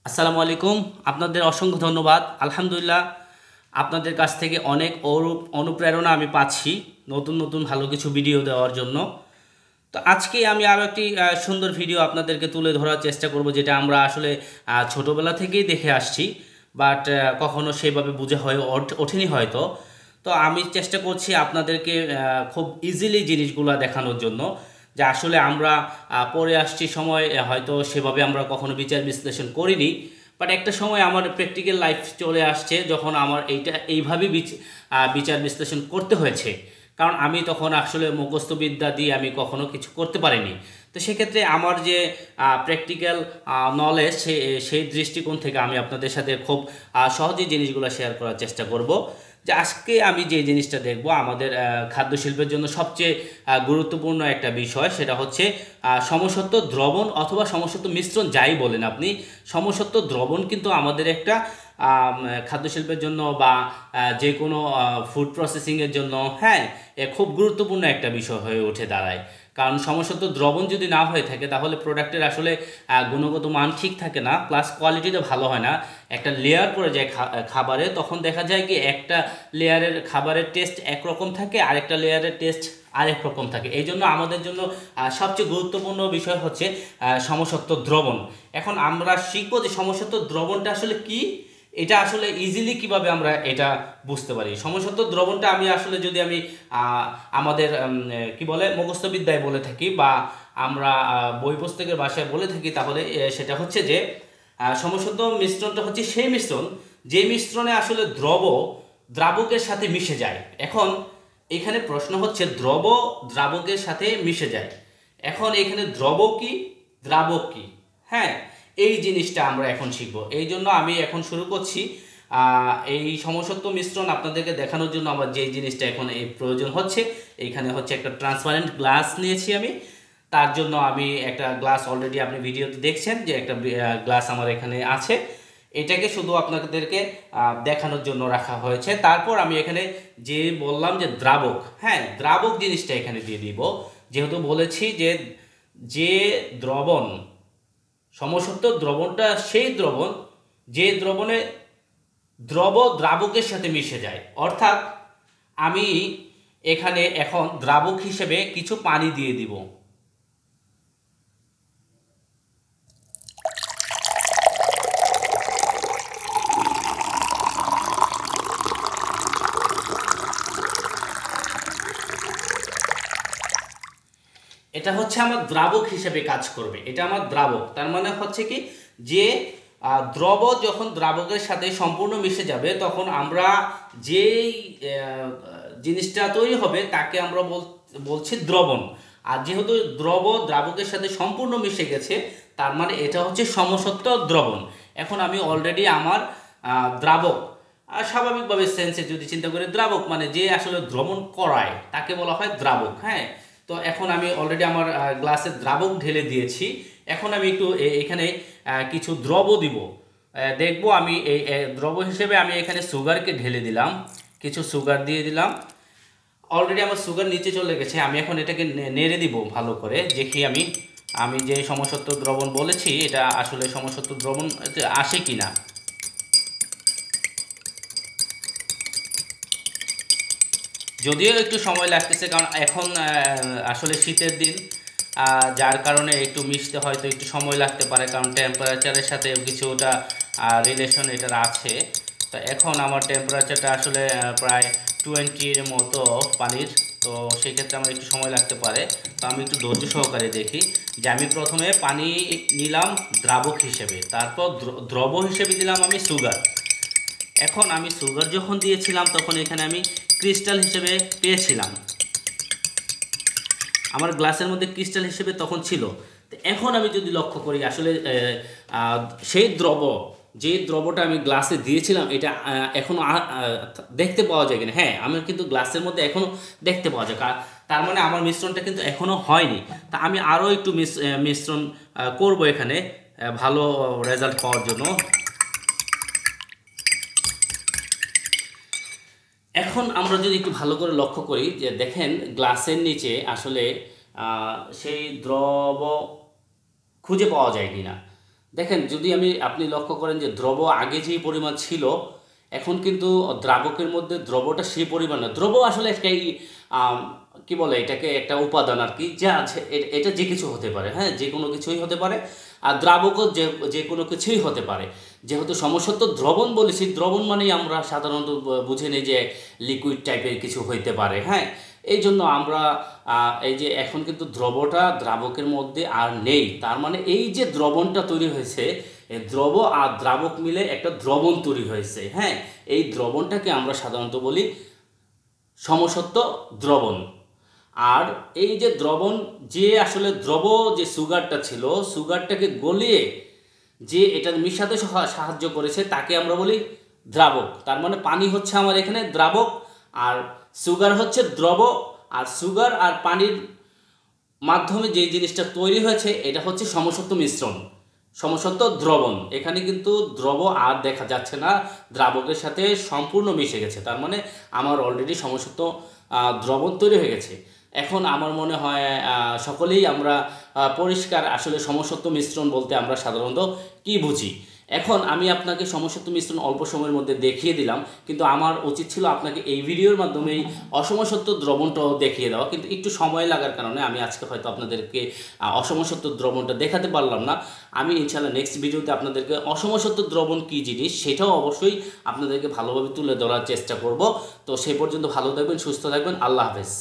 আসসালামু আলাইকুম। আপনাদের অসংখ্য ধন্যবাদ। আলহামদুলিল্লাহ, আপনাদের কাছ থেকে অনেক অনুপ্রেরণা আমি পাচ্ছি নতুন নতুন ভালো কিছু ভিডিও দেওয়ার জন্য। তো আজকে আমি আরও একটি সুন্দর ভিডিও আপনাদেরকে তুলে ধরার চেষ্টা করব, যেটা আমরা আসলে ছোটোবেলা থেকেই দেখে আসছি, বাট কখনো সেভাবে বুঝে হয়ে ওঠেনি হয়তো। তো আমি চেষ্টা করছি আপনাদেরকে খুব ইজিলি জিনিসগুলো দেখানোর জন্য, যে আসলে আমরা পড়ে আসছি সময় হয়তো সেভাবে আমরা কখনো বিচার বিশ্লেষণ করিনি, বাট একটা সময় আমার প্র্যাকটিক্যাল লাইফ চলে আসছে যখন আমার এইভাবেই বিচার বিশ্লেষণ করতে হয়েছে। কারণ আমি তখন আসলে মুখস্থ বিদ্যা দিয়ে আমি কখনো কিছু করতে পারিনি। তো সেক্ষেত্রে আমার যে প্র্যাকটিক্যাল নলেজ, সেই দৃষ্টিকোণ থেকে আমি আপনাদের সাথে খুব সহজেই জিনিসগুলো শেয়ার করার চেষ্টা করব। যে আজকে আমি যে জিনিসটা দেখব, আমাদের খাদ্য শিল্পের জন্য সবচেয়ে গুরুত্বপূর্ণ একটা বিষয়, সেটা হচ্ছে সমসত্ব দ্রবণ অথবা সমসত্ব মিশ্রণ, যাই বলেন আপনি। সমসত্ব দ্রবণ কিন্তু আমাদের একটা খাদ্য শিল্পের জন্য বা যে কোনো ফুড প্রসেসিংয়ের জন্য, হ্যাঁ, খুব গুরুত্বপূর্ণ একটা বিষয় হয়ে উঠে দাঁড়ায়। কারণ সমসত্ব দ্রবণ যদি না হয়ে থাকে তাহলে প্রোডাক্টের আসলে গুণগত মান ঠিক থাকে না, প্লাস কোয়ালিটিটা ভালো হয় না। একটা লেয়ার পড়ে যায় খাবারে, তখন দেখা যায় কি একটা লেয়ারের খাবারের টেস্ট একরকম থাকে, আরেকটা লেয়ারের টেস্ট আরেক রকম থাকে। এই জন্য আমাদের জন্য সবচেয়ে গুরুত্বপূর্ণ বিষয় হচ্ছে সমসত্ব দ্রবণ। এখন আমরা শিখবো যে সমসত্ব দ্রবণটা আসলে কি, এটা আসলে ইজিলি কিভাবে আমরা এটা বুঝতে পারি। সমসত্ব দ্রবণটা আমি আসলে যদি আমি আমাদের কি বলে মুখস্থ বিদ্যায় বলে থাকি, বা আমরা বই পুস্তকের ভাষায় বলে থাকি, তাহলে সেটা হচ্ছে যে সমসত্ব মিশ্রণটা হচ্ছে সেই মিশ্রণ যে মিশ্রণে আসলে দ্রাবকের সাথে মিশে যায়। এখন এখানে প্রশ্ন হচ্ছে দ্রব দ্রাবকের সাথে মিশে যায়। এখন এখানে দ্রব কি, দ্রাবক কি, হ্যাঁ, এই জিনিসটা আমরা এখন শিখব। এই জন্য আমি এখন শুরু করছি এই সমসত্ব মিশ্রণ আপনাদেরকে দেখানোর জন্য। আমার যে জিনিসটা এখন এই প্রয়োজন হচ্ছে, এইখানে হচ্ছে একটা ট্রান্সপারেন্ট গ্লাস নিয়েছি আমি। তার জন্য আমি একটা গ্লাস, অলরেডি আপনি ভিডিওতে দেখছেন যে একটা গ্লাস আমার এখানে আছে। এটাকে শুধু আপনাদেরকে দেখানোর জন্য রাখা হয়েছে। তারপর আমি এখানে যে বললাম যে দ্রাবক, হ্যাঁ, দ্রাবক জিনিসটা এখানে দিয়ে দিব। যেহেতু বলেছি যে যে দ্রবণ, সমসত্ব দ্রবণটা সেই দ্রবণ যে দ্রবণে দ্রাবকের সাথে মিশে যায়। অর্থাৎ আমি এখানে এখন দ্রাবক হিসেবে কিছু পানি দিয়ে দিব। এটা হচ্ছে আমার দ্রাবক হিসেবে কাজ করবে, এটা আমার দ্রাবক। তার মানে হচ্ছে কি, যে দ্রব যখন দ্রাবকের সাথে সম্পূর্ণ মিশে যাবে, তখন আমরা যেই জিনিসটা তৈরি হবে তাকে আমরা বলছি দ্রবণ। আর যেহেতু দ্রাবকের সাথে সম্পূর্ণ মিশে গেছে, তার মানে এটা হচ্ছে সমসত্ব দ্রবণ। এখন আমি অলরেডি আমার দ্রাবক, আর স্বাভাবিকভাবে সেন্সে যদি চিন্তা করি, দ্রাবক মানে যে আসলে দ্রবণ করায় তাকে বলা হয় দ্রাবক, হ্যাঁ। তো এখন আমি অলরেডি আমার গ্লাসে দ্রাবক ঢেলে দিয়েছি। এখন আমি একটু এখানে কিছু দ্রব দিব, দেখবো আমি এই দ্রব হিসেবে আমি এখানে সুগারকে ঢেলে দিলাম, কিছু সুগার দিয়ে দিলাম। অলরেডি আমার সুগার নিচে চলে গেছে। আমি এখন এটাকে নেড়ে দিব ভালো করে, দেখি আমি আমি যে সমসত্ব দ্রবণ বলেছি এটা আসলে সমসত্ব দ্রবণ আসে কি না। যদিও একটু সময় লাগতেছে, কারণ এখন আসলে শীতের দিন, যার কারণে একটু মিশতে হয়তো একটু সময় লাগতে পারে, কারণ টেম্পারেচারের সাথে কিছুটা রিলেশন এটার আছে। তো এখন আমার টেম্পারেচারটা আসলে প্রায় 20-এর মতো পানির। তো সেক্ষেত্রে আমার একটু সময় লাগতে পারে। তো আমি একটু ধৈর্য সহকারে দেখি, যে আমি প্রথমে পানি নিলাম দ্রাবক হিসেবে, তারপর দ্রব হিসেবে দিলাম আমি সুগার। এখন আমি সুগার যখন দিয়েছিলাম তখন এখানে আমি ক্রিস্টাল হিসেবে পেয়েছিলাম, আমার গ্লাসের মধ্যে ক্রিস্টাল হিসেবে তখন ছিল। তো এখন আমি যদি লক্ষ্য করি, আসলে সেই যে দ্রবটা আমি গ্লাসে দিয়েছিলাম, এটা এখনও দেখতে পাওয়া যায় কিনা। হ্যাঁ, আমার কিন্তু গ্লাসের মধ্যে এখনও দেখতে পাওয়া যায়। তার মানে আমার মিশ্রণটা কিন্তু এখনও হয়নি। তা আমি আরও একটু মিশ্রণ করব এখানে ভালো রেজাল্ট পাওয়ার জন্য। এখন আমরা যদি একটু ভালো করে লক্ষ্য করি, যে দেখেন গ্লাসের নিচে আসলে সেই দ্রব খুঁজে পাওয়া যায় কিনা। দেখেন, যদি আপনি লক্ষ্য করেন যে দ্রব আগে যেই পরিমাণ ছিল, এখন কিন্তু দ্রাবকের মধ্যে দ্রবটা সেই পরিমাণ না। দ্রব আসলে একটা আম, কি বলে এটাকে, একটা উপাদান আর কি, যা আছে এটা যে কিছু হতে পারে, হ্যাঁ, যে কোনো কিছুই হতে পারে। আর দ্রাবকও যে যে কোনো কিছুই হতে পারে। যেহেতু সমসত্ব দ্রবণ বলেছি, দ্রবণ মানেই আমরা সাধারণত বুঝে নিই যে লিকুইড টাইপের কিছু হইতে পারে, হ্যাঁ। এই জন্য আমরা এই যে এখন কিন্তু দ্রবটা দ্রাবকের মধ্যে আর নেই, তার মানে এই যে দ্রবণটা তৈরি হয়েছে, এই দ্রব আর দ্রাবক মিলে একটা দ্রবণ তৈরি হয়েছে, হ্যাঁ। এই দ্রবণটাকে আমরা সাধারণত বলি সমসত্ব দ্রবণ। আর এই যে দ্রবণ, যে আসলে দ্রব যে সুগারটা ছিল, সুগারটাকে গলিয়ে যে এটা মিশাতে সাহায্য করেছে, তাকে আমরা বলি দ্রাবক। তার মানে পানি হচ্ছে আমার এখানে দ্রাবক, আর সুগার হচ্ছে দ্রব। আর সুগার আর পানির মাধ্যমে যে জিনিসটা তৈরি হয়েছে, এটা হচ্ছে সমসত্ব মিশ্রণ, সমসত্ব দ্রবণ। এখানে কিন্তু দ্রব আর দেখা যাচ্ছে না, দ্রাবকের সাথে সম্পূর্ণ মিশে গেছে। তার মানে আমার অলরেডি সমসত্ব দ্রবণ তৈরি হয়ে গেছে। এখন আমার মনে হয় সকলেই আমরা পরিষ্কার আসলে সমসত্ব মিশ্রণ বলতে আমরা সাধারণত কি বুঝি। এখন আমি আপনাকে সমসত্ব মিশ্রণ অল্প সময়ের মধ্যে দেখিয়ে দিলাম, কিন্তু আমার উচিত ছিল আপনাকে এই ভিডিওর মাধ্যমেই অসমসত্ব দ্রবণটাও দেখিয়ে দেওয়া, কিন্তু একটু সময় লাগার কারণে আমি আজকে হয়তো আপনাদেরকে অসমসত্ব দ্রবণটা দেখাতে পারলাম না। আমি ইনশাআল্লাহ নেক্সট ভিডিওতে আপনাদেরকে অসমসত্ব দ্রবণ কী জিনিস সেটাও অবশ্যই আপনাদেরকে ভালোভাবে তুলে ধরার চেষ্টা করব। তো সেই পর্যন্ত ভালো থাকবেন, সুস্থ থাকবেন, আল্লাহ হাফেজ।